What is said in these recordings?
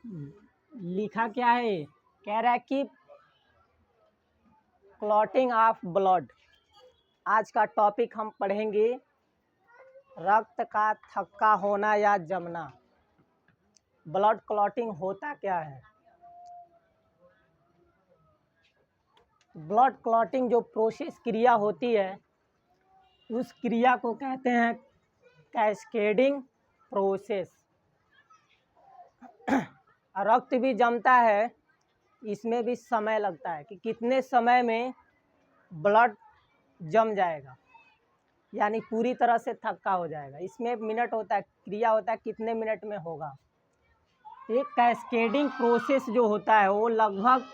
लिखा क्या है, कह रहा है कि क्लॉटिंग ऑफ ब्लड। आज का टॉपिक हम पढ़ेंगे रक्त का थक्का होना या जमना। ब्लड क्लॉटिंग होता क्या है? ब्लड क्लॉटिंग जो प्रोसेस क्रिया होती है उस क्रिया को कहते हैं कैस्केडिंग प्रोसेस। रक्त भी जमता है, इसमें भी समय लगता है कि कितने समय में ब्लड जम जाएगा, यानी पूरी तरह से थक्का हो जाएगा। इसमें मिनट होता है, क्रिया होता है कितने मिनट में होगा। एक कैस्केडिंग प्रोसेस जो होता है वो लगभग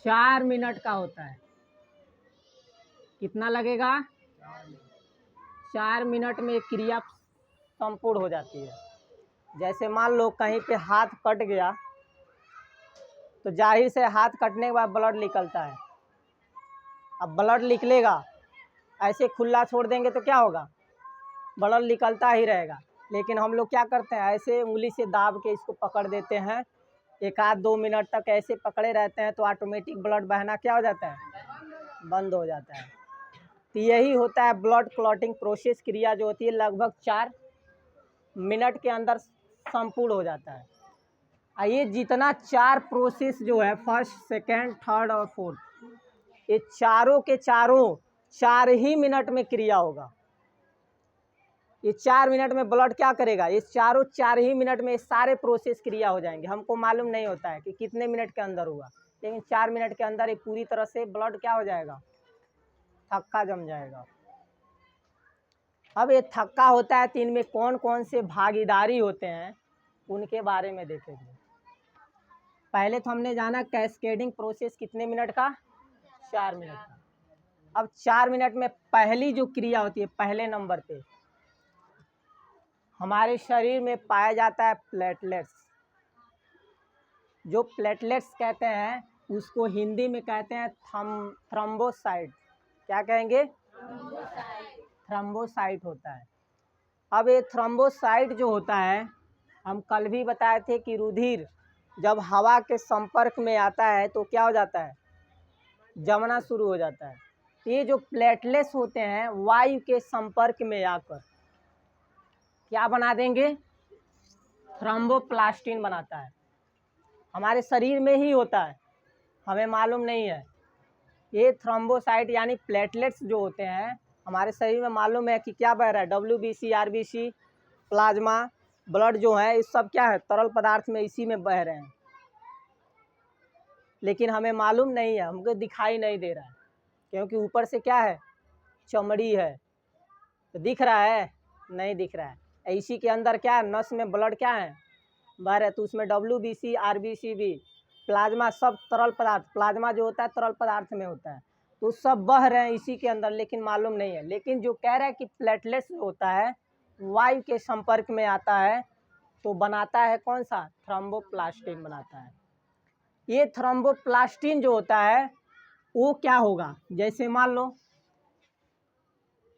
4 मिनट का होता है। कितना लगेगा? 4 मिनट में क्रिया संपूर्ण हो जाती है। जैसे मान लो कहीं पे हाथ कट गया तो जाहिर से हाथ कटने के बाद ब्लड निकलता है। अब ब्लड निकलेगा, ऐसे खुला छोड़ देंगे तो क्या होगा? ब्लड निकलता ही रहेगा। लेकिन हम लोग क्या करते हैं, ऐसे उंगली से दाब के इसको पकड़ देते हैं, 1-2 मिनट तक ऐसे पकड़े रहते हैं तो ऑटोमेटिक ब्लड बहना क्या हो जाता है? बंद हो जाता है। तो यही होता है ब्लड क्लॉटिंग प्रोसेस। क्रिया जो होती है लगभग 4 मिनट के अंदर संपूर्ण हो जाता है। ये जितना 4 प्रोसेस जो है, फर्स्ट, सेकेंड, थर्ड और फोर्थ, ये चारों के चारों 4 ही मिनट में क्रिया होगा। ये 4 मिनट में ब्लड क्या करेगा? ये चारों 4 ही मिनट में सारे प्रोसेस क्रिया हो जाएंगे। हमको मालूम नहीं होता है कि कितने मिनट के अंदर हुआ, लेकिन 4 मिनट के अंदर ये पूरी तरह से ब्लड क्या हो जाएगा? थक्का जम जाएगा। अब ये थक्का होता है तो इनमें कौन कौन से भागीदारी होते हैं उनके बारे में देखेंगे। पहले तो हमने जाना कैस्केडिंग प्रोसेस कितने मिनट का? 4 मिनट का। अब 4 मिनट में पहली जो क्रिया होती है, पहले नंबर पे हमारे शरीर में पाया जाता है प्लेटलेट्स। जो प्लेटलेट्स कहते हैं उसको हिंदी में कहते हैं थ्रोम्बोसाइट। क्या कहेंगे? थ्रोम्बोसाइट होता है। अब ये थ्रोम्बोसाइट जो होता है, हम कल भी बताए थे कि रुधिर जब हवा के संपर्क में आता है तो क्या हो जाता है? जमना शुरू हो जाता है। ये जो प्लेटलेट्स होते हैं वायु के संपर्क में आकर क्या बना देंगे? थ्रोम्बोप्लास्टिन बनाता है। हमारे शरीर में ही होता है, हमें मालूम नहीं है। ये थ्रोम्बोसाइट यानी प्लेटलेट्स जो होते हैं हमारे शरीर में, मालूम है कि क्या बह रहा है? WBC, RBC, प्लाज्मा, ब्लड जो है इस सब क्या है? तरल पदार्थ में इसी में बह रहे हैं, लेकिन हमें मालूम नहीं है, हमको दिखाई नहीं दे रहा है क्योंकि ऊपर से क्या है? चमड़ी है। तो दिख रहा है? नहीं दिख रहा है। इसी के अंदर क्या है? नस में ब्लड क्या है? बह रहा है। तो उसमें WBC, RBC भी, प्लाज्मा, सब तरल पदार्थ, प्लाज्मा जो होता है तरल पदार्थ में होता है, तो सब बह रहे हैं इसी के अंदर, लेकिन मालूम नहीं है। लेकिन जो कह रहा है कि प्लेटलेट्स होता है वायु के संपर्क में आता है तो बनाता है कौन सा? थ्रोम्बोप्लास्टिन बनाता है। ये थ्रोम्बोप्लास्टिन जो होता है वो क्या होगा? जैसे मान लो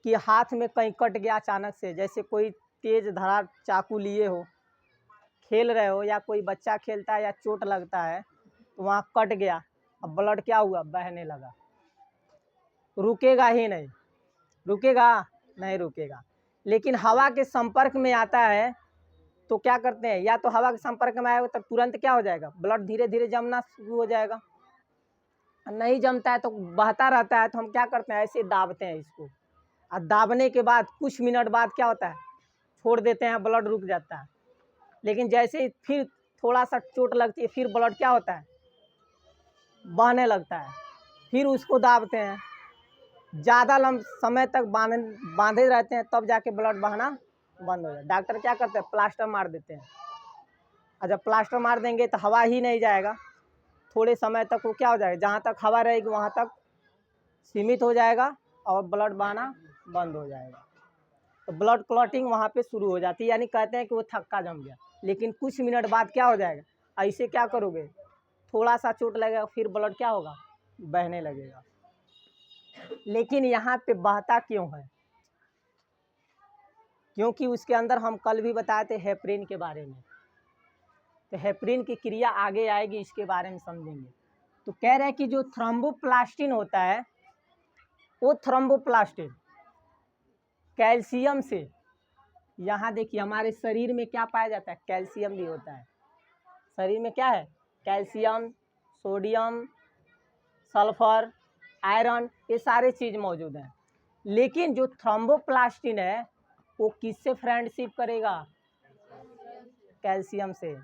कि हाथ में कहीं कट गया अचानक से, जैसे कोई तेज धार चाकू लिए हो, खेल रहे हो या कोई बच्चा खेलता है या चोट लगता है तो वहाँ कट गया, अब ब्लड क्या हुआ? बहने लगा। रुकेगा ही नहीं, रुकेगा? नहीं रुकेगा। लेकिन हवा के संपर्क में आता है तो क्या करते हैं? या तो हवा के संपर्क में आएगा तो तुरंत क्या हो जाएगा? ब्लड धीरे धीरे जमना शुरू हो जाएगा। नहीं जमता है तो बहता रहता है, तो हम क्या करते हैं? ऐसे दाबते हैं इसको, और दाबने के बाद कुछ मिनट बाद क्या होता है? छोड़ देते हैं, ब्लड रुक जाता है। लेकिन जैसे ही फिर थोड़ा सा चोट लगती है फिर ब्लड क्या होता है? बहने लगता है। फिर उसको दाबते हैं, ज़्यादा समय तक बांधे रहते हैं, तब जाके ब्लड बहना बंद हो जाए। डॉक्टर क्या करते हैं? प्लास्टर मार देते हैं। और जब प्लास्टर मार देंगे तो हवा ही नहीं जाएगा, थोड़े समय तक वो क्या हो जाएगा? जहाँ तक हवा रहेगी वहाँ तक सीमित हो जाएगा और ब्लड बहना बंद हो जाएगा। तो ब्लड क्लॉटिंग वहाँ पे शुरू हो जाती है, यानी कहते हैं कि वो थक्का जम गया। लेकिन कुछ मिनट बाद क्या हो जाएगा? ऐसे क्या करोगे? थोड़ा सा चोट लगेगा फिर ब्लड क्या होगा? बहने लगेगा। लेकिन यहाँ पे बहता क्यों है? क्योंकि उसके अंदर हम कल भी बताए थे हेपरिन के बारे में। तो हेपरिन की क्रिया आगे आएगी, इसके बारे में समझेंगे। तो कह रहे हैं कि जो थ्रोम्बोप्लास्टिन होता है वो थ्रोम्बोप्लास्टिन कैल्शियम से, यहाँ देखिए हमारे शरीर में क्या पाया जाता है, कैल्शियम भी होता है। शरीर में क्या है, कैल्शियम, सोडियम, सल्फर, आयरन, ये सारे चीज़ मौजूद हैं। लेकिन जो थ्रोम्बोप्लास्टिन है वो किससे फ्रेंडशिप करेगा, कैल्शियम से।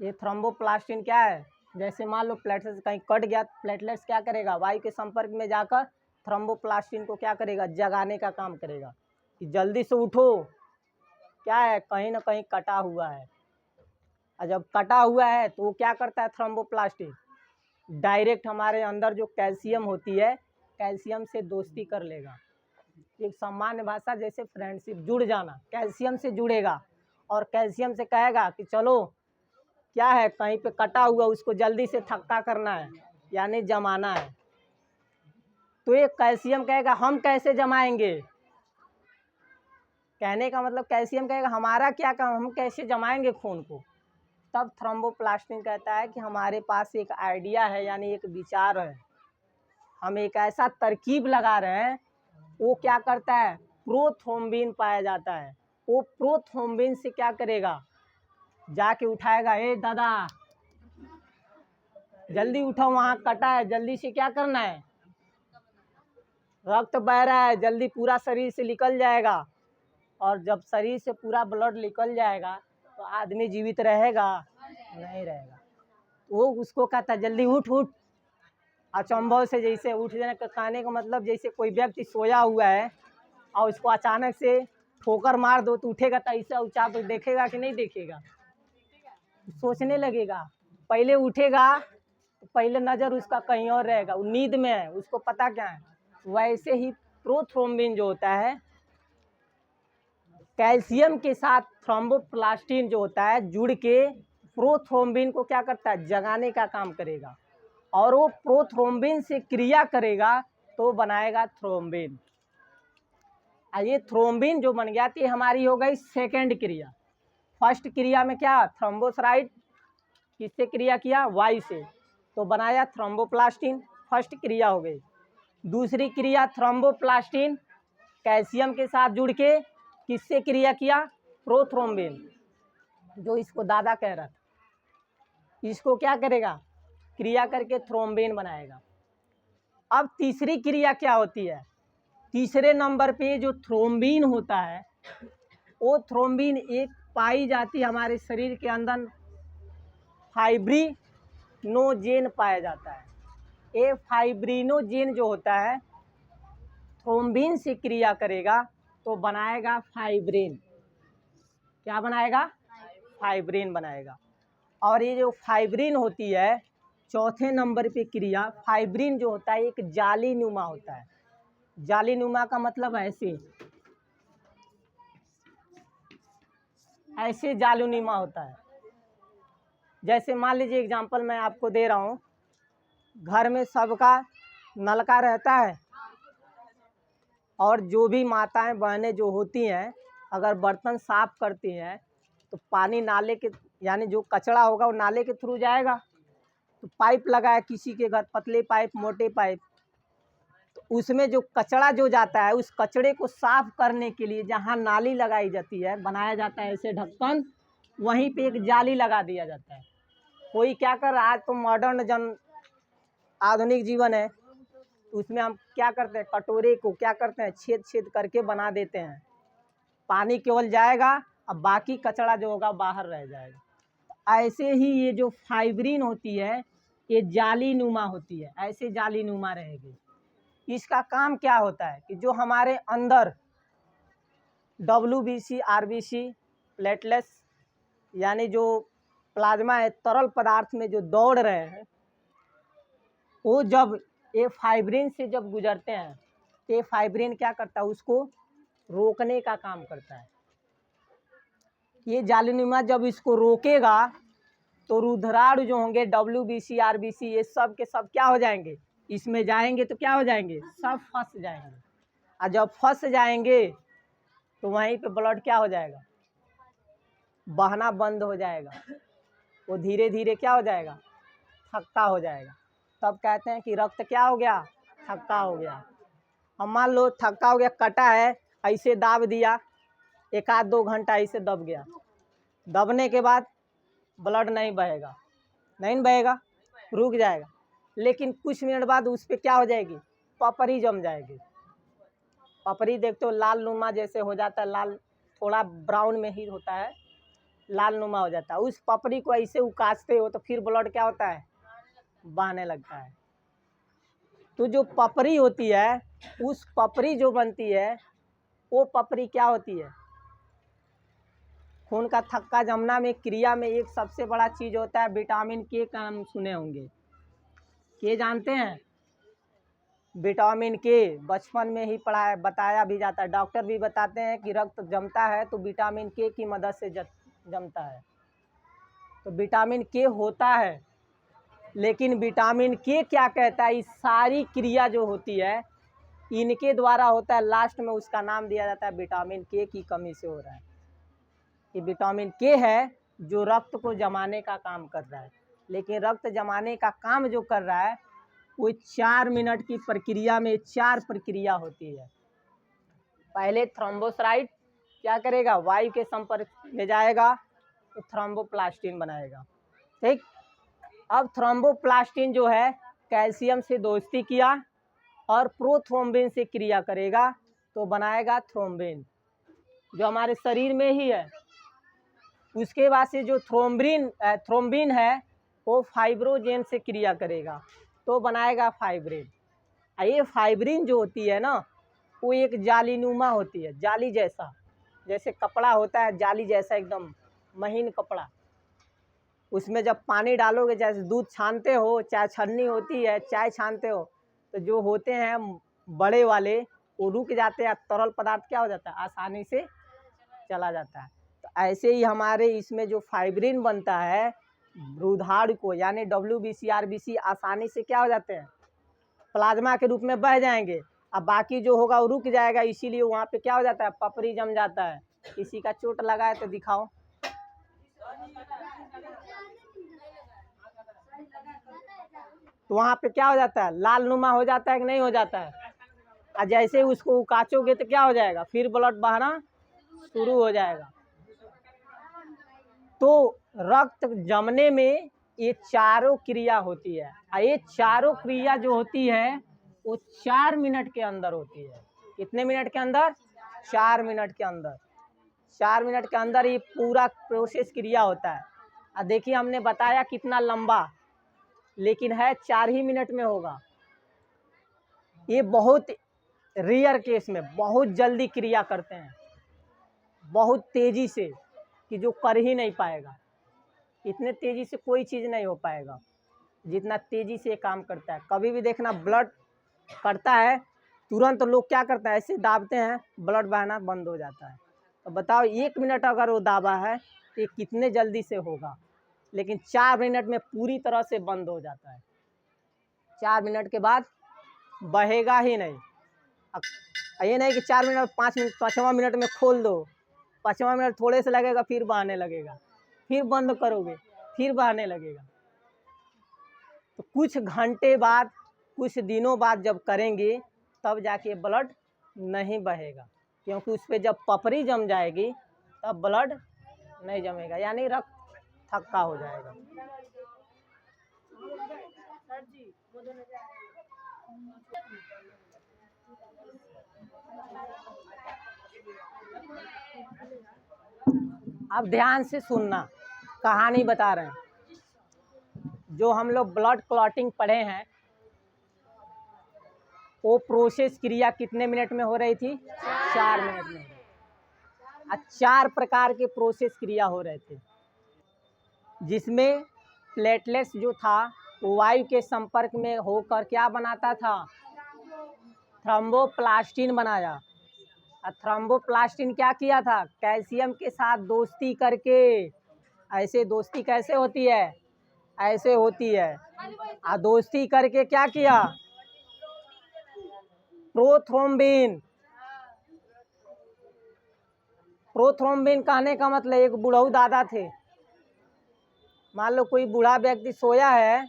ये थ्रोम्बोप्लास्टिन क्या है, जैसे मान लो प्लेटलेट्स कहीं कट गया, प्लेटलेट्स क्या करेगा, वायु के संपर्क में जाकर थ्रोम्बोप्लास्टिन को क्या करेगा, जगाने का काम करेगा कि जल्दी से उठो, क्या है, कहीं ना कहीं कटा हुआ है। और जब कटा हुआ है तो वो क्या करता है, थ्रोम्बोप्लास्टिन डायरेक्ट हमारे अंदर जो कैल्शियम होती है, कैल्शियम से दोस्ती कर लेगा। एक सामान्य भाषा जैसे फ्रेंडशिप, जुड़ जाना, कैल्शियम से जुड़ेगा और कैल्शियम से कहेगा कि चलो क्या है, कहीं पे कटा हुआ उसको जल्दी से थक्का करना है, यानी जमाना है। तो ये कैल्शियम कहेगा हम कैसे जमाएंगे, कहने का मतलब कैल्शियम कहेगा हमारा क्या काम, हम कैसे जमाएंगे खून को। तब थ्रोम्बोप्लास्टिन कहता है कि हमारे पास एक आइडिया है, यानी एक विचार है, हम एक ऐसा तरकीब लगा रहे हैं। वो क्या करता है, प्रोथ्रोम्बिन पाया जाता है। वो प्रोथ्रोम्बिन से क्या करेगा, जाके उठाएगा, ए दादा जल्दी उठो, वहाँ कटा है, जल्दी से क्या करना है, रक्त बह रहा है, जल्दी पूरा शरीर से निकल जाएगा। और जब शरीर से पूरा ब्लड निकल जाएगा तो आदमी जीवित रहेगा, नहीं रहेगा। वो उसको कहता है जल्दी उठ उठ। अचंभव से जैसे उठ जाने का कहने का मतलब जैसे कोई व्यक्ति सोया हुआ है और उसको अचानक से ठोकर मार दो तो उठेगा, तो ऐसा ऊंचा तो देखेगा कि नहीं देखेगा, सोचने लगेगा। पहले उठेगा तो पहले नज़र उसका कहीं और रहेगा, वो नींद में है, उसको पता क्या है। वैसे ही प्रोथ्रोम्बिन जो होता है, कैल्शियम के साथ थ्रोम्बोप्लास्टिन जो होता है जुड़ के प्रोथ्रोम्बिन को क्या करता है, जगाने का काम करेगा। और वो प्रोथ्रोम्बिन से क्रिया करेगा तो बनाएगा थ्रोम्बिन। ये थ्रोम्बिन जो बन गया, तो हमारी हो गई सेकेंड क्रिया। फर्स्ट क्रिया में क्या, थ्रोम्बोसाइड किससे क्रिया किया, वायु से, तो बनाया थ्रोम्बोप्लास्टिन, फर्स्ट क्रिया हो गई। दूसरी क्रिया थ्रोम्बोप्लास्टिन कैल्शियम के साथ जुड़ के किससे क्रिया किया, प्रोथ्रोम्बिन, जो इसको दादा कह रहा था, इसको क्या करेगा, क्रिया करके थ्रोम्बिन बनाएगा। अब तीसरी क्रिया क्या होती है, तीसरे नंबर पे जो थ्रोम्बिन होता है, वो थ्रोम्बिन एक पाई जाती है हमारे शरीर के अंदर, फाइब्रिनोजेन पाया जाता है। ये फाइब्रिनोजेन जो होता है थ्रोम्बिन से क्रिया करेगा तो बनाएगा फाइब्रिन। क्या बनाएगा, फाइब्रिन बनाएगा। और ये जो फाइब्रिन होती है, चौथे नंबर पे क्रिया, फाइब्रिन जो होता है एक जाली नुमा होता है। जाली नुमा का मतलब ऐसे जाली नुमा होता है। जैसे मान लीजिए एग्जांपल मैं आपको दे रहा हूँ, घर में सबका नलका रहता है और जो भी माताएं बहनें जो होती हैं अगर बर्तन साफ करती हैं तो पानी नाले के, यानी जो कचरा होगा वो नाले के थ्रू जाएगा। तो पाइप लगा है किसी के घर, पतले पाइप, मोटे पाइप, तो उसमें जो कचरा जो जाता है उस कचड़े को साफ करने के लिए जहाँ नाली लगाई जाती है, बनाया जाता है ऐसे ढक्कन, वहीं पे एक जाली लगा दिया जाता है। कोई क्या कर रहा है, आज तो मॉडर्न आधुनिक जीवन है, उसमें हम क्या करते हैं, कटोरे को क्या करते हैं, छेद छेद करके बना देते हैं, पानी केवल जाएगा अब बाकी कचरा जो होगा बाहर रह जाएगा। ऐसे ही ये जो फाइब्रिन होती है ये जाली नुमा होती है, ऐसे जाली नुमा रहेगी। इसका काम क्या होता है कि जो हमारे अंदर WBC, RBC, प्लेटलेट्स, यानी जो प्लाज्मा है, तरल पदार्थ में जो दौड़ रहे हैं, वो जब ये फाइब्रिन से जब गुजरते हैं तो ये फाइब्रिन क्या करता है, उसको रोकने का काम करता है। ये जालिनुमा जब इसको रोकेगा तो रुधिराणु जो होंगे WBC, RBC, ये सब के सब क्या हो जाएंगे, इसमें जाएंगे तो क्या हो जाएंगे, सब फंस जाएंगे। और जब फंस जाएंगे तो वहीं पे ब्लड क्या हो जाएगा, बहना बंद हो जाएगा। वो धीरे धीरे क्या हो जाएगा, थक्का हो जाएगा। तब कहते हैं कि रक्त क्या हो गया, थक्का हो गया। अब मान लो थक्का हो गया, कटा है, ऐसे दाब दिया, 1-2 घंटा ऐसे दब गया, दबने के बाद ब्लड नहीं बहेगा, नहीं बहेगा, रुक जाएगा। लेकिन कुछ मिनट बाद उस पर क्या हो जाएगी, पपड़ी जम जाएगी। पपड़ी देखते हो लाल नुमा जैसे हो जाता है, लाल थोड़ा ब्राउन में ही होता है, लाल नुमा हो जाता है। उस पपड़ी को ऐसे उकासते हो तो फिर ब्लड क्या होता है, बहने लगता है। तो जो पपड़ी होती है, उस पपड़ी जो बनती है, वो पपड़ी क्या होती है, खून का थक्का जमना में क्रिया में एक सबसे बड़ा चीज़ होता है विटामिन के का नाम सुने होंगे। के जानते हैं, विटामिन के बचपन में ही पढ़ाया बताया भी जाता है। डॉक्टर भी बताते हैं कि रक्त जमता है तो विटामिन के की मदद से जमता है। तो विटामिन के होता है, लेकिन विटामिन के क्या कहता है, इस सारी क्रिया जो होती है इनके द्वारा होता है। लास्ट में उसका नाम दिया जाता है विटामिन के की कमी से हो रहा है। कि विटामिन के है जो रक्त को जमाने का काम कर रहा है, लेकिन रक्त जमाने का काम जो कर रहा है वो 4 मिनट की प्रक्रिया में 4 प्रक्रिया होती है। पहले थ्रोम्बोसाइट क्या करेगा, वायु के संपर्क में जाएगा तो थ्रोम्बोप्लास्टिन बनाएगा, ठीक। अब थ्रोम्बोप्लास्टिन जो है कैल्शियम से दोस्ती किया और प्रोथ्रोम्बिन से क्रिया करेगा तो बनाएगा थ्रोम्बिन, जो हमारे शरीर में ही है। उसके बाद से जो थ्रोम्बिन है वो फाइब्रोजेन से क्रिया करेगा तो बनाएगा फाइब्रिन। ये फाइब्रिन जो होती है ना, वो एक जालीनुमा होती है, जाली जैसा, जैसे कपड़ा होता है जाली जैसा एकदम महीन कपड़ा। उसमें जब पानी डालोगे, जैसे दूध छानते हो, चाय छन्नी होती है, चाय छानते हो, तो जो होते हैं बड़े वाले वो रुक जाते हैं, तरल पदार्थ क्या हो जाता है, आसानी से चला जाता है। तो ऐसे ही हमारे इसमें जो फाइब्रिन बनता है, रुधिर को यानी WBC RBC आसानी से क्या हो जाते हैं, प्लाज्मा के रूप में बह जाएंगे। अब बाकी जो होगा वो रुक जाएगा, इसीलिए वहाँ पे क्या हो जाता है, पपड़ी जम जाता है। किसी का चोट लगा है तो दिखाओ। तो वहाँ पे क्या हो जाता है, लाल नुमा हो जाता है कि नहीं हो जाता है। और जैसे उसको उकाचोगे तो क्या हो जाएगा, फिर ब्लड बहना शुरू हो जाएगा। तो रक्त जमने में ये चारों क्रिया होती है, और ये चारों क्रिया जो होती है वो 4 मिनट के अंदर होती है। कितने मिनट के अंदर, 4 मिनट के अंदर। 4 मिनट के अंदर ये पूरा प्रोसेस क्रिया होता है। और देखिए हमने बताया कितना लंबा, लेकिन है 4 ही मिनट में होगा। ये बहुत रेयर केस में बहुत जल्दी क्रिया करते हैं, बहुत तेजी से, कि जो कर ही नहीं पाएगा। इतने तेजी से कोई चीज़ नहीं हो पाएगा जितना तेजी से काम करता है। कभी भी देखना ब्लड करता है तुरंत लोग क्या करता है, ऐसे दाबते हैं, ब्लड बहना बंद हो जाता है। तो बताओ 1 मिनट अगर वो दाबा है तो ये कितने जल्दी से होगा, लेकिन 4 मिनट में पूरी तरह से बंद हो जाता है। 4 मिनट के बाद बहेगा ही नहीं। ये नहीं कि 4 मिनट 5 मिनट 5वां मिनट में खोल दो, 5वां मिनट थोड़े से लगेगा फिर बहने लगेगा, फिर बंद करोगे फिर बहने लगेगा। तो कुछ घंटे बाद, कुछ दिनों बाद जब करेंगे तब जाके ब्लड नहीं बहेगा, क्योंकि उस पर जब पपड़ी जम जाएगी तब ब्लड नहीं जमेगा, यानी रक्त थक्का हो जाएगा। अब ध्यान से सुनना, कहानी बता रहे हैं। जो हम लोग ब्लड क्लॉटिंग पढ़े हैं, वो प्रोसेस क्रिया कितने मिनट में हो रही थी, 4 मिनट में। 4 प्रकार के प्रोसेस क्रिया हो रहे थे, जिसमें प्लेटलेट्स जो था वो वायु के संपर्क में होकर क्या बनाता था, थ्रोम्बोप्लास्टिन बनाया। और थ्रोम्बोप्लास्टिन क्या किया था, कैल्शियम के साथ दोस्ती करके, ऐसे दोस्ती कैसे होती है, ऐसे होती है। और दोस्ती करके क्या किया, प्रोथ्रोम्बिन। प्रोथ्रोम्बिन कहने का मतलब एक बुढ़ऊ दादा थे, मान लो कोई बूढ़ा व्यक्ति सोया है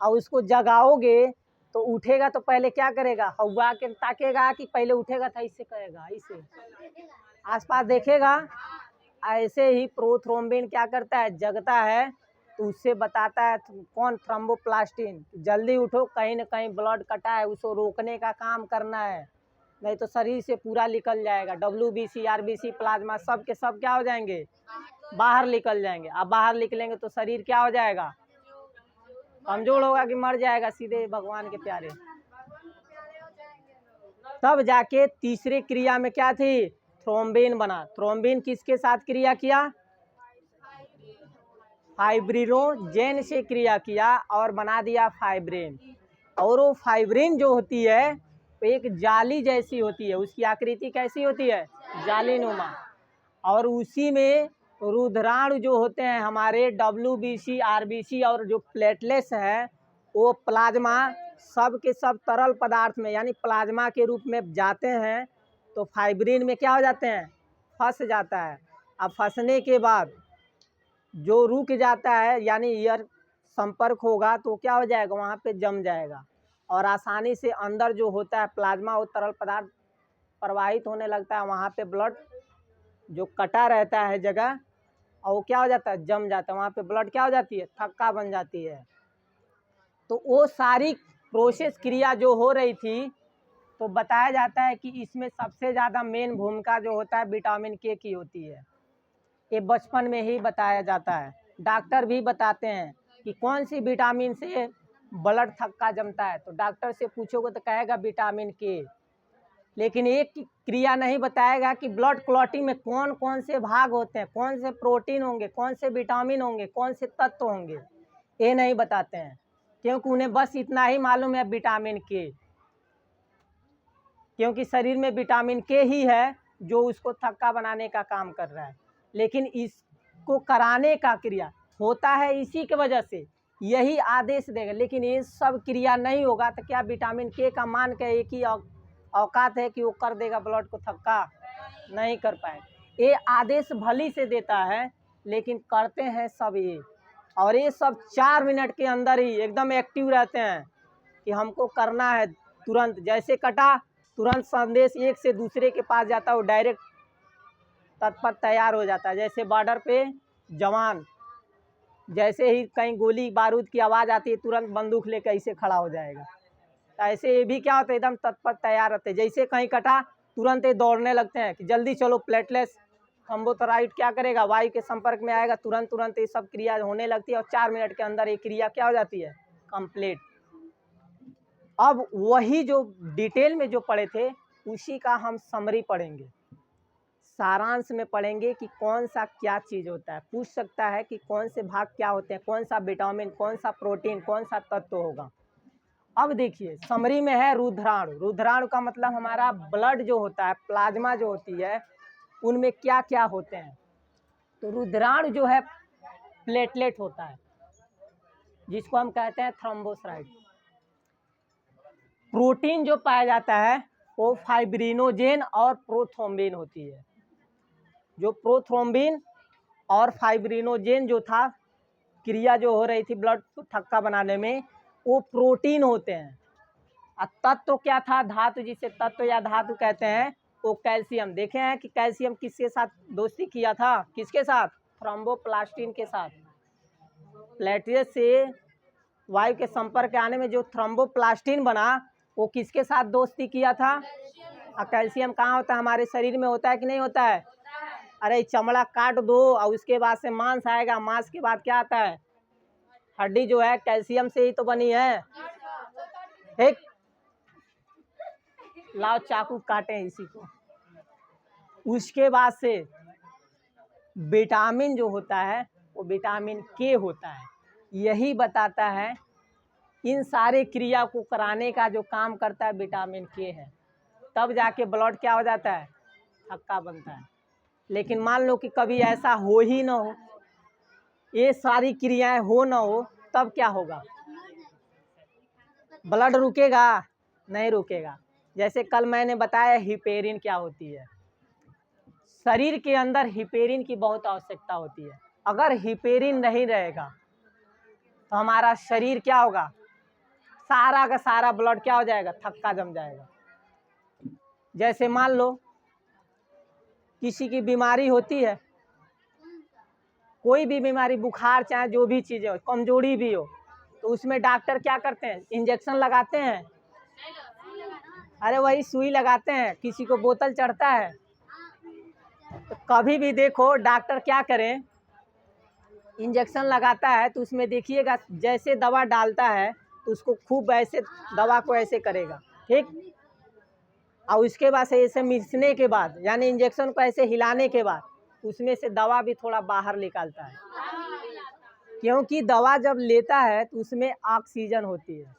और उसको जगाओगे तो उठेगा तो पहले क्या करेगा, हवा के ताकेगा कि पहले उठेगा था, इससे कहेगा, इससे आसपास देखेगा। ऐसे ही प्रोथ्रोम्बिन क्या करता है, जगता है तो उससे बताता है कौन, थ्रोम्बोप्लास्टिन, जल्दी उठो, कहीं ना कहीं ब्लड कटा है, उसको रोकने का काम करना है, नहीं तो शरीर से पूरा निकल जाएगा। WBC, RBC, प्लाज्मा सब के सब क्या हो जाएंगे, बाहर निकल जाएंगे। अब बाहर निकलेंगे तो शरीर क्या हो जाएगा, कमजोर होगा कि मर जाएगा सीधे भगवान के प्यारे। तब जाके तीसरी क्रिया में क्या थी, थ्रोम्बिन बना। थ्रोम्बिन किसके साथ क्रिया किया, फाइब्रिनोजेन से क्रिया किया और बना दिया फाइब्रिन। और वो फाइब्रिन जो होती है तो एक जाली जैसी होती है, उसकी आकृति कैसी होती है, जालीनुमा। और उसी में रुधिराणु जो होते हैं हमारे, WBC, RBC और जो प्लेटलेट्स है वो प्लाज्मा, सब के सब तरल पदार्थ में यानी प्लाज्मा के रूप में जाते हैं तो फाइब्रिन में क्या हो जाते हैं, फंस जाता है। अब फंसने के बाद जो रुक जाता है यानी ईयर संपर्क होगा तो क्या हो जाएगा, वहाँ पे जम जाएगा और आसानी से अंदर जो होता है प्लाज्मा, वो तरल पदार्थ प्रवाहित होने लगता है। वहाँ पे ब्लड जो कटा रहता है जगह, और वो क्या हो जाता है, जम जाता है, वहाँ पे ब्लड क्या हो जाती है, थक्का बन जाती है। तो वो सारी प्रोसेस क्रिया जो हो रही थी, तो बताया जाता है कि इसमें सबसे ज़्यादा मेन भूमिका जो होता है विटामिन के की होती है। ये बचपन में ही बताया जाता है, डॉक्टर भी बताते हैं कि कौन सी विटामिन से ब्लड थक्का जमता है, तो डॉक्टर से पूछोगे तो कहेगा विटामिन के। लेकिन एक क्रिया नहीं बताएगा कि ब्लड क्लॉटिंग में कौन कौन से भाग होते हैं, कौन से प्रोटीन होंगे, कौन से विटामिन होंगे, कौन से तत्व होंगे, ये नहीं बताते हैं, क्योंकि उन्हें बस इतना ही मालूम है विटामिन के, क्योंकि शरीर में विटामिन के ही है जो उसको थक्का बनाने का काम कर रहा है। लेकिन इसको कराने का क्रिया होता है इसी के वजह से, यही आदेश देगा। लेकिन ये सब क्रिया नहीं होगा तो क्या विटामिन के का मान के एक ही औकात है कि वो कर देगा ब्लड को थक्का, नहीं कर पाए। ये आदेश भली से देता है लेकिन करते हैं सब ये, और ये सब 4 मिनट के अंदर ही एकदम एक्टिव रहते हैं कि हमको करना है तुरंत। जैसे कटा तुरंत संदेश एक से दूसरे के पास जाता है, वो डायरेक्ट तत्पर तैयार हो जाता है। जैसे बॉर्डर पे जवान, जैसे ही कहीं गोली बारूद की आवाज़ आती है तुरंत बंदूक लेकर ऐसे खड़ा हो जाएगा। ऐसे ये भी क्या होता है, एकदम तत्पर तैयार रहते हैं। जैसे कहीं कटा तुरंत ये दौड़ने लगते हैं कि जल्दी चलो, प्लेटलेट्स थ्रोम्बोथोराइड क्या करेगा, वायु के संपर्क में आएगा, तुरंत ये सब क्रिया होने लगती है और 4 मिनट के अंदर ये क्रिया क्या हो जाती है, कंप्लीट। अब वही जो डिटेल में जो पढ़े थे उसी का हम समरी पढ़ेंगे, सारांश में पढ़ेंगे कि कौन सा क्या चीज़ होता है। पूछ सकता है कि कौन से भाग क्या होते हैं, कौन सा विटामिन, कौन सा प्रोटीन, कौन सा तत्व होगा। अब देखिए समरी में है रुधिराणु। रुधिराणु का मतलब हमारा ब्लड जो होता है, प्लाज्मा जो होती है, उनमें क्या क्या होते हैं। तो रुधिराणु जो है प्लेटलेट होता है जिसको हम कहते हैं थ्रोम्बोसाइट। प्रोटीन जो पाया जाता है वो फाइब्रिनोजेन और प्रोथ्रोम्बिन होती है। जो प्रोथ्रोम्बिन और फाइब्रिनोजेन जो था, क्रिया जो हो रही थी ब्लड थक्का बनाने में, वो प्रोटीन होते हैं। और तत्व क्या था, धातु, जिसे तत्व या धातु कहते हैं, वो कैल्शियम। देखे हैं कि कैल्शियम किसके साथ दोस्ती किया था, किसके साथ, थ्रोम्बोप्लास्टिन के साथ। प्लेटलेट से वायु के संपर्क आने में जो थ्रोम्बोप्लास्टिन बना, वो किसके साथ दोस्ती किया था। और कैल्शियम कहाँ होता है, हमारे शरीर में होता है कि नहीं होता है। अरे चमड़ा काट दो और उसके बाद से मांस आएगा, मांस के बाद क्या आता है, हड्डी जो है कैल्शियम से ही तो बनी है। ठीक, लाओ चाकू काटें इसी को। उसके बाद से विटामिन जो होता है वो विटामिन के होता है। यही बताता है इन सारे क्रिया को कराने का जो काम करता है विटामिन के है। तब जाके ब्लड क्या हो जाता है, थक्का बनता है। लेकिन मान लो कि कभी ऐसा हो ही ना हो, ये सारी क्रियाएं हो ना हो, तब क्या होगा, ब्लड रुकेगा, नहीं रुकेगा। जैसे कल मैंने बताया हिपेरिन क्या होती है। शरीर के अंदर हिपेरिन की बहुत आवश्यकता होती है। अगर हिपेरिन नहीं रहेगा तो हमारा शरीर क्या होगा, सारा का सारा ब्लड क्या हो जाएगा, थक्का जम जाएगा। जैसे मान लो किसी की बीमारी होती है, कोई भी बीमारी, बुखार चाहे जो भी चीज़ें हो, कमजोरी भी हो, तो उसमें डॉक्टर क्या करते हैं, इंजेक्शन लगाते हैं। अरे वही सुई लगाते हैं, किसी को बोतल चढ़ता है। तो कभी भी देखो डॉक्टर क्या करें, इंजेक्शन लगाता है तो उसमें देखिएगा जैसे दवा डालता है तो उसको खूब ऐसे दवा को ऐसे करेगा, ठीक। और उसके बाद से ऐसे मिसने के बाद, यानी इंजेक्शन को ऐसे हिलाने के बाद उसमें से दवा भी थोड़ा बाहर निकालता है, क्योंकि दवा जब लेता है तो उसमें ऑक्सीजन होती है।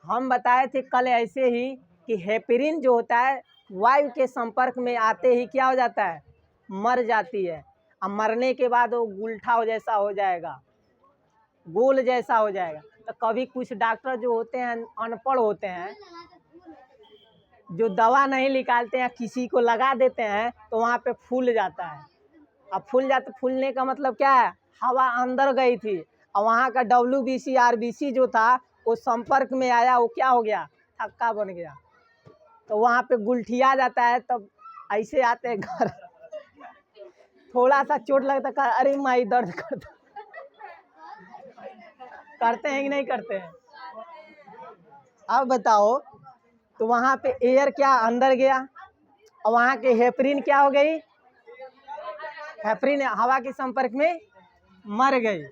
हम बताए थे कल ऐसे ही कि हेपरिन जो होता है वायु के संपर्क में आते ही क्या हो जाता है, मर जाती है। अब मरने के बाद वो गुलठा जैसा हो जाएगा, गोल जैसा हो जाएगा। तो कभी कुछ डॉक्टर जो होते हैं अनपढ़ होते हैं, जो दवा नहीं निकालते हैं, किसी को लगा देते हैं तो वहाँ पे फूल जाता है। अब फूलने का मतलब क्या है, हवा अंदर गई थी और वहाँ का WBC RBC जो था वो संपर्क में आया, वो क्या हो गया, थक्का बन गया। तो वहाँ पे गुलठिया जाता है। तब ऐसे आते हैं घर, थोड़ा सा चोट लगता है, अरे माई दर्द करता, करते हैं कि नहीं करते हैं। अब बताओ, तो वहाँ पे एयर क्या अंदर गया और वहाँ के हेपरिन क्या हो गई, हेपरिन हवा के संपर्क में मर गई।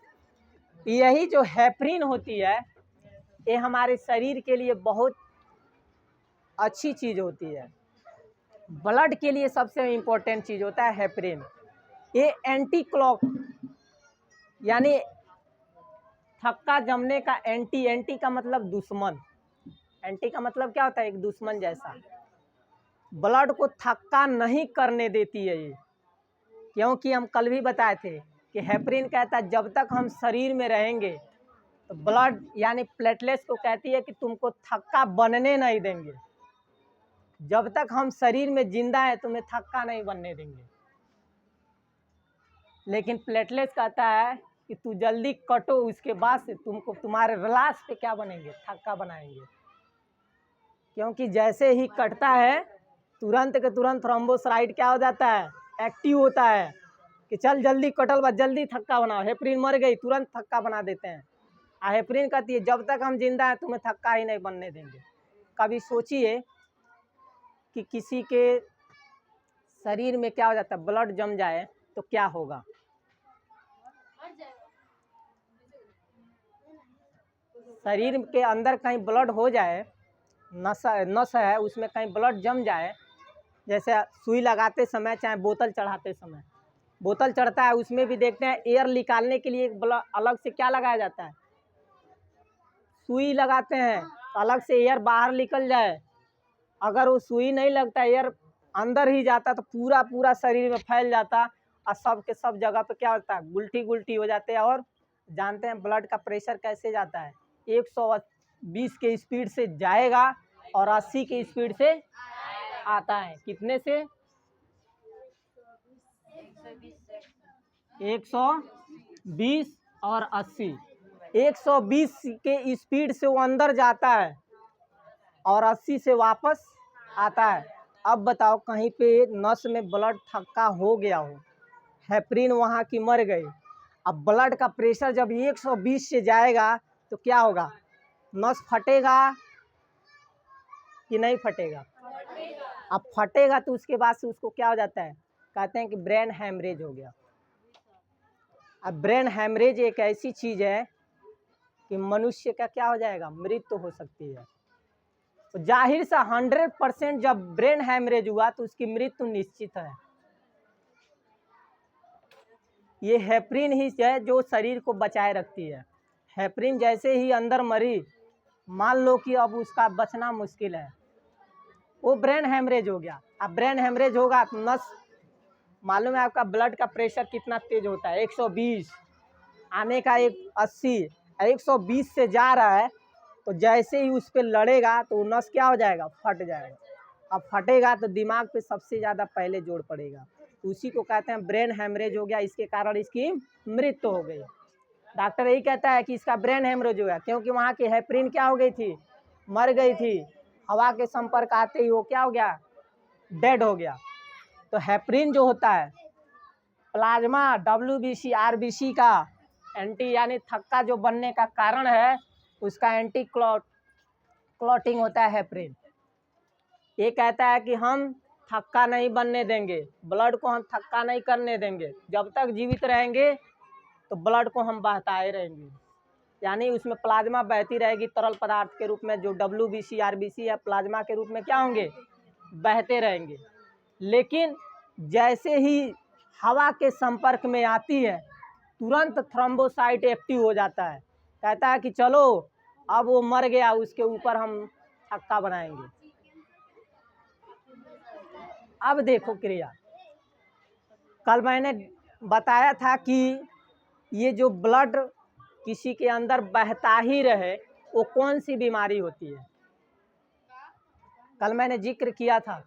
यही जो हेपरिन होती है ये हमारे शरीर के लिए बहुत अच्छी चीज़ होती है। ब्लड के लिए सबसे इम्पोर्टेंट चीज़ होता है हेपरिन। ये एंटी क्लॉक, यानी थक्का जमने का एंटी का मतलब दुश्मन, एंटी का मतलब क्या होता है, एक दुश्मन जैसा। ब्लड को थक्का नहीं करने देती है ये, क्योंकि हम कल भी बताए थे कि हेपरिन कहता है जब तक हम शरीर में रहेंगे तो ब्लड यानी प्लेटलेट्स को कहती है कि तुमको थक्का बनने नहीं देंगे। जब तक हम शरीर में जिंदा है तुम्हें थक्का नहीं बनने देंगे। लेकिन प्लेटलेट्स कहता है कि तू जल्दी कटो, उसके बाद से तुमको तुम्हारे लाश पे क्या बनेंगे, थक्का बनाएंगे। क्योंकि जैसे ही कटता है तुरंत के तुरंत थ्रोम्बोसाइट क्या हो जाता है, एक्टिव होता है कि चल जल्दी कटल बा, जल्दी थक्का बनाओ। हेपरिन मर गई, तुरंत थक्का बना देते हैं। हेपरिन कहती है जब तक हम जिंदा हैं तुम्हें थक्का ही नहीं बनने देंगे। कभी सोचिए कि किसी के शरीर में क्या हो जाता है, ब्लड जम जाए तो क्या होगा। शरीर के अंदर कहीं ब्लड हो जाए, नस है उसमें कहीं ब्लड जम जाए, जैसे सुई लगाते समय चाहे बोतल चढ़ाते समय, बोतल चढ़ता है उसमें भी देखते हैं एयर निकालने के लिए अलग से क्या लगाया जाता है, सुई लगाते हैं अलग से एयर बाहर निकल जाए। अगर वो सुई नहीं लगता, एयर अंदर ही जाता तो पूरा पूरा शरीर में फैल जाता और सब के सब जगह पे क्या होता है, गुलटी गुलटी हो जाते हैं। और जानते हैं ब्लड का प्रेशर कैसे जाता है, 120 के स्पीड से जाएगा और 80 के स्पीड से आता है। कितने से, 120 और 80। 120 के स्पीड से वो अंदर जाता है और 80 से वापस आता है। अब बताओ कहीं पे नस में ब्लड थक्का हो गया हो, हेपरिन वहाँ की मर गई, अब ब्लड का प्रेशर जब 120 से जाएगा तो क्या होगा, नस फटेगा कि नहीं फटेगा। अब फटेगा तो उसके बाद से उसको क्या हो जाता है, कहते हैं कि ब्रेन हैमरेज हो गया। अब ब्रेन हैमरेज एक ऐसी चीज़ है कि मनुष्य का क्या हो जाएगा, मृत्यु हो सकती है। तो जाहिर सा 100% जब ब्रेन हैमरेज हुआ तो उसकी मृत्यु निश्चित है। ये हेपरिन ही है जो शरीर को बचाए रखती है। हेपरिन जैसे ही अंदर मरी, मान लो कि अब उसका बचना मुश्किल है, वो ब्रेन हैमरेज हो गया। अब ब्रेन हैमरेज होगा तो नस, मालूम है आपका ब्लड का प्रेशर कितना तेज होता है, 120 आने का 80, 120 से जा रहा है तो जैसे ही उस पर लड़ेगा तो नस क्या हो जाएगा, फट जाएगा। अब फटेगा तो दिमाग पे सबसे ज़्यादा पहले जोर पड़ेगा, तो उसी को कहते हैं ब्रेन हैमरेज हो गया। इसके कारण इसकी मृत्यु हो गई। डॉक्टर यही कहता है कि इसका ब्रेन हेमरेज हुआ, क्योंकि वहाँ की हेपरिन क्या हो गई थी, मर गई थी। हवा के संपर्क आते ही वो क्या हो गया, डेड हो गया। तो हेपरिन जो होता है प्लाज्मा WBC RBC का एंटी यानी थक्का जो बनने का कारण है, उसका एंटी क्लॉटिंग होता है हेपरिन। ये कहता है कि हम थक्का नहीं बनने देंगे, ब्लड को हम थक्का नहीं करने देंगे। जब तक जीवित रहेंगे तो ब्लड को हम बहताए रहेंगे, यानी उसमें प्लाज्मा बहती रहेगी तरल पदार्थ के रूप में। जो WBC RBC है प्लाज्मा के रूप में क्या होंगे, बहते रहेंगे। लेकिन जैसे ही हवा के संपर्क में आती है तुरंत थ्रोम्बोसाइट एक्टिव हो जाता है, कहता है कि चलो अब वो मर गया, उसके ऊपर हम थक्का बनाएंगे। अब देखो क्रिया, कल मैंने बताया था कि ये जो ब्लड किसी के अंदर बहता ही रहे वो कौन सी बीमारी होती है। कल मैंने जिक्र किया था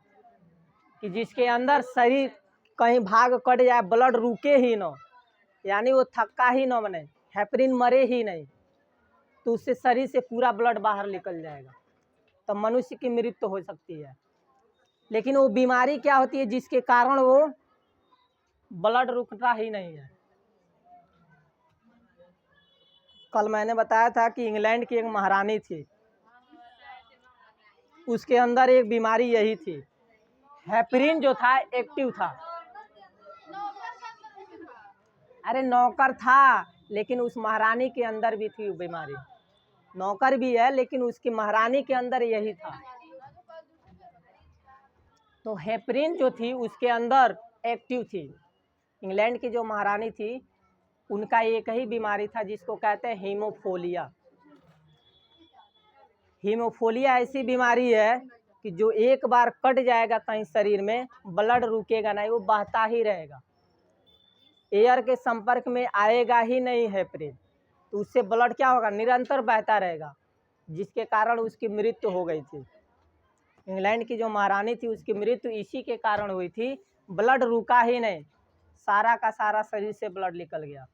कि जिसके अंदर शरीर कहीं भाग कट जाए, ब्लड रुके ही न, यानी वो थक्का ही न बने, हेपरिन मरे ही नहीं, तो उससे शरीर से पूरा ब्लड बाहर निकल जाएगा, तो मनुष्य की मृत्यु हो सकती है। लेकिन वो बीमारी क्या होती है जिसके कारण वो ब्लड रुकता ही नहीं है। कल मैंने बताया था कि इंग्लैंड की एक महारानी थी, उसके अंदर एक बीमारी यही थी, हेपरिन जो था एक्टिव था। अरे नौकर था, लेकिन उस महारानी के अंदर भी थी वो बीमारी। नौकर भी है लेकिन उसकी महारानी के अंदर यही था। तो हेपरिन जो थी उसके अंदर एक्टिव थी। इंग्लैंड की जो महारानी थी उनका एक ही बीमारी था जिसको कहते हैं हीमोफोलिया। हीमोफोलिया ऐसी बीमारी है कि जो एक बार कट जाएगा कहीं शरीर में, ब्लड रुकेगा नहीं, वो बहता ही रहेगा, एयर के संपर्क में आएगा ही नहीं हेपरिन, तो उससे ब्लड क्या होगा, निरंतर बहता रहेगा, जिसके कारण उसकी मृत्यु हो गई थी। इंग्लैंड की जो महारानी थी उसकी मृत्यु इसी के कारण हुई थी, ब्लड रुका ही नहीं, सारा का सारा शरीर से ब्लड निकल गया।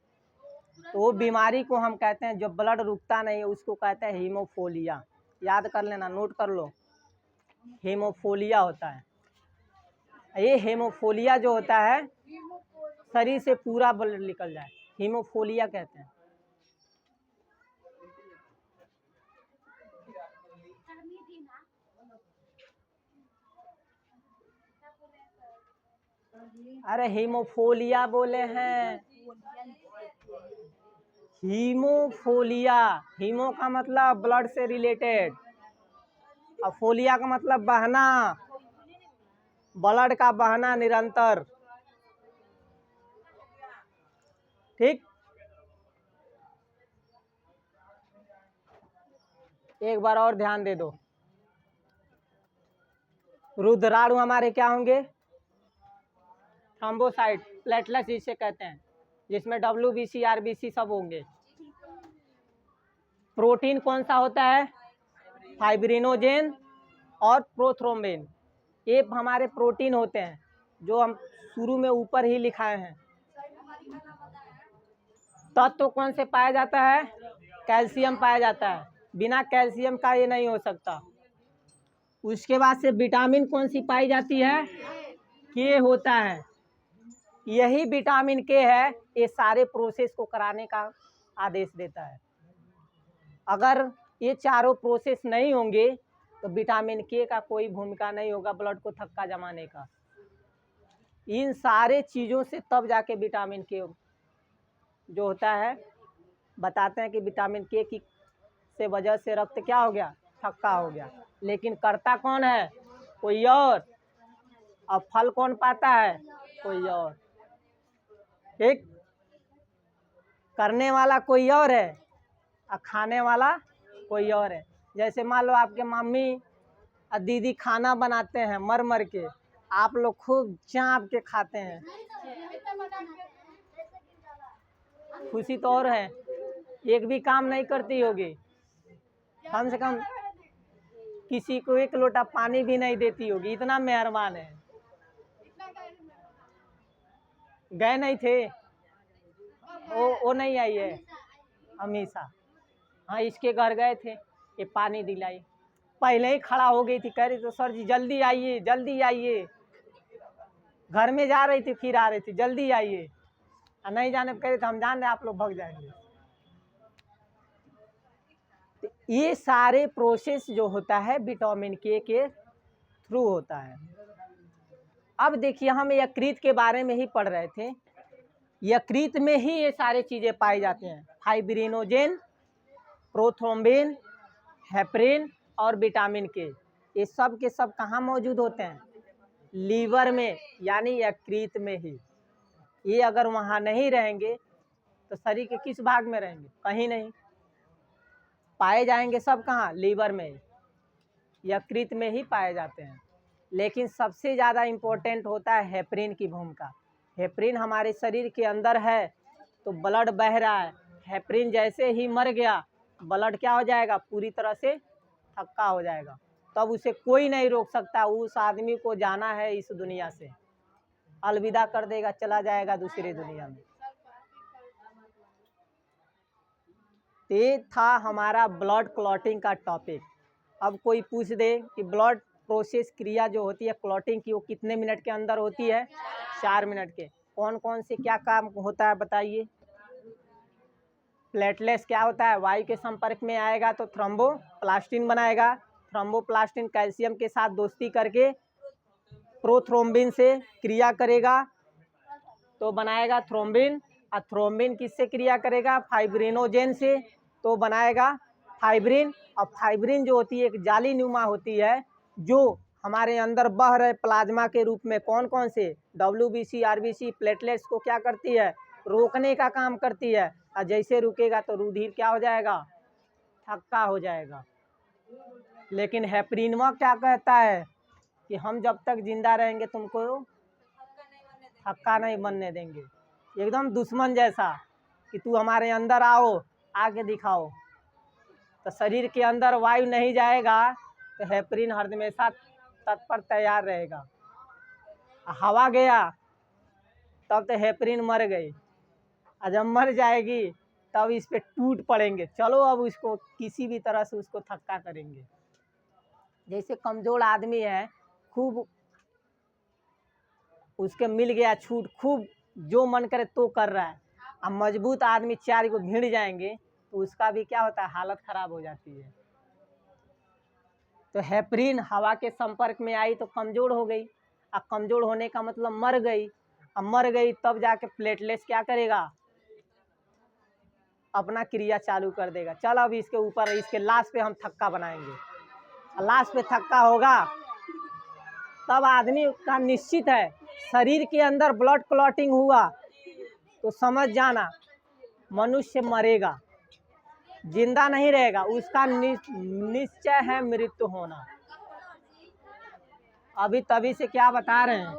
तो वो बीमारी को हम कहते हैं, जब ब्लड रुकता नहीं है उसको कहते हैं हीमोफोलिया। याद कर लेना, नोट कर लो, हीमोफोलिया होता है। ये हीमोफोलिया जो होता है शरीर से पूरा ब्लड निकल जाए, हीमोफोलिया कहते हैं। अरे हीमोफोलिया बोले हैं, हीमोफोलिया। हीमो का मतलब ब्लड से रिलेटेड, और फोलिया का मतलब बहना, ब्लड का बहना निरंतर। ठीक, एक बार और ध्यान दे दो। रुधिराणु हमारे क्या होंगे, थ्रोम्बोसाइट, प्लेटलेट्स जिसे कहते हैं, जिसमें WBC RBC सब होंगे। प्रोटीन कौन सा होता है, फाइब्रिनोजेन और प्रोथ्रोम्बिन, ये हमारे प्रोटीन होते हैं जो हम शुरू में ऊपर ही लिखाए हैं। तत्व कौन से पाया जाता है, कैल्शियम पाया जाता है, बिना कैल्शियम का ये नहीं हो सकता। उसके बाद से विटामिन कौन सी पाई जाती है, के होता है। यही विटामिन के है, ये सारे प्रोसेस को कराने का आदेश देता है। अगर ये चारों प्रोसेस नहीं होंगे तो विटामिन के का कोई भूमिका नहीं होगा ब्लड को थक्का जमाने का। इन सारे चीज़ों से तब जाके विटामिन के जो होता है, बताते हैं कि विटामिन के की से वजह से रक्त क्या हो गया, थक्का हो गया। लेकिन करता कौन है, कोई और फल कौन पाता है, कोई और। ठीक, करने वाला कोई और है और खाने वाला कोई और है। जैसे मान लो आपके मम्मी और दीदी खाना बनाते हैं मर मर के, आप लोग खूब चाप के खाते हैं, खुशी तो और है, एक भी काम नहीं करती होगी, कम से कम किसी को एक लोटा पानी भी नहीं देती होगी, इतना मेहरबान है। गए नहीं थे, वो नहीं आई है, हमेशा। हाँ, इसके घर गए थे, ये पानी दिलाई, पहले ही खड़ा हो गई थी, कह रही तो सर जी जल्दी आइए जल्दी आइए, घर में जा रही थी फिर आ रही थी, जल्दी आइए। नहीं जाने कह रहे थे हम जान रहे आप लोग भाग जाएंगे। तो ये सारे प्रोसेस जो होता है विटामिन के थ्रू होता है। अब देखिए हम यकृत के बारे में ही पढ़ रहे थे, यकृत में ही ये सारी चीज़ें पाई जाती हैं, फाइब्रिनोजेन, प्रोथ्रोम्बिन, हेपरिन और विटामिन के। ये सब के सब कहाँ मौजूद होते हैं? लीवर में, यानी यकृत में ही। ये अगर वहाँ नहीं रहेंगे तो शरीर के किस भाग में रहेंगे? कहीं नहीं। पाए जाएंगे सब कहाँ? लीवर में, यकृत में ही पाए जाते हैं। लेकिन सबसे ज़्यादा इम्पोर्टेंट होता है हेपरिन की भूमिका। हेपरिन हमारे शरीर के अंदर है तो ब्लड बह रहा है, हेपरिन जैसे ही मर गया ब्लड क्या हो जाएगा? पूरी तरह से थक्का हो जाएगा, तब उसे कोई नहीं रोक सकता। उस आदमी को जाना है इस दुनिया से, अलविदा कर देगा, चला जाएगा दूसरी दुनिया में। ये था हमारा ब्लड क्लॉटिंग का टॉपिक। अब कोई पूछ दे कि ब्लड प्रोसेस क्रिया जो होती है क्लॉटिंग की, वो कितने मिनट के अंदर होती है? 4 मिनट के। कौन कौन से क्या काम होता है बताइए? प्लेटलेट्स क्या होता है? वायु के संपर्क में आएगा तो थ्रोम्बोप्लास्टिन बनाएगा, थ्रोम्बोप्लास्टिन कैल्शियम के साथ दोस्ती करके प्रोथ्रोम्बिन से क्रिया करेगा तो बनाएगा थ्रोम्बिन, और थ्रोम्बिन किससे क्रिया करेगा? फाइब्रिनोजेन से, तो बनाएगा फाइब्रिन। और फाइब्रिन जो होती है एक जाली नुमा होती है जो हमारे अंदर बह रहे प्लाज्मा के रूप में कौन कौन से WBC RBC प्लेटलेट्स को क्या करती है? रोकने का काम करती है। और जैसे रुकेगा तो रुधिर क्या हो जाएगा? थक्का हो जाएगा। लेकिन हेपरिनवा क्या कहता है कि हम जब तक जिंदा रहेंगे तुमको थक्का नहीं बनने देंगे, एकदम दुश्मन जैसा कि तू हमारे अंदर आओ, आके दिखाओ। तो शरीर के अंदर वायु नहीं जाएगा तो हेपरिन हमेशा तत्पर तैयार रहेगा। हवा गया तब तो हेपरिन मर गई, और जब मर जाएगी तब इस पे टूट पड़ेंगे, चलो अब उसको किसी भी तरह से उसको थक्का करेंगे। जैसे कमजोर आदमी है, खूब उसके मिल गया छूट, खूब जो मन करे तो कर रहा है। अब मजबूत आदमी चार को भिड़ जाएंगे तो उसका भी क्या होता है? हालत खराब हो जाती है। तो हेपरिन हवा के संपर्क में आई तो कमज़ोर हो गई, अब कमज़ोर होने का मतलब मर गई। अब मर गई तब जाके प्लेटलेट्स क्या करेगा? अपना क्रिया चालू कर देगा। चल अब इसके ऊपर, इसके लाश पे हम थक्का बनाएंगे। लाश पे थक्का होगा तब आदमी का निश्चित है शरीर के अंदर ब्लड क्लॉटिंग हुआ तो समझ जाना मनुष्य मरेगा, जिंदा नहीं रहेगा, उसका निश्चय है मृत्यु होना। अभी तभी से क्या बता रहे हैं,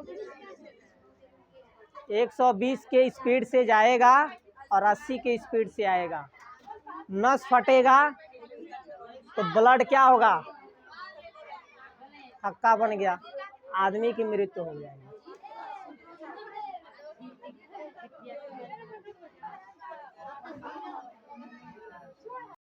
120 के स्पीड से जाएगा और 80 के स्पीड से आएगा। नस फटेगा तो ब्लड क्या होगा? थक्का बन गया, आदमी की मृत्यु हो जाएगी।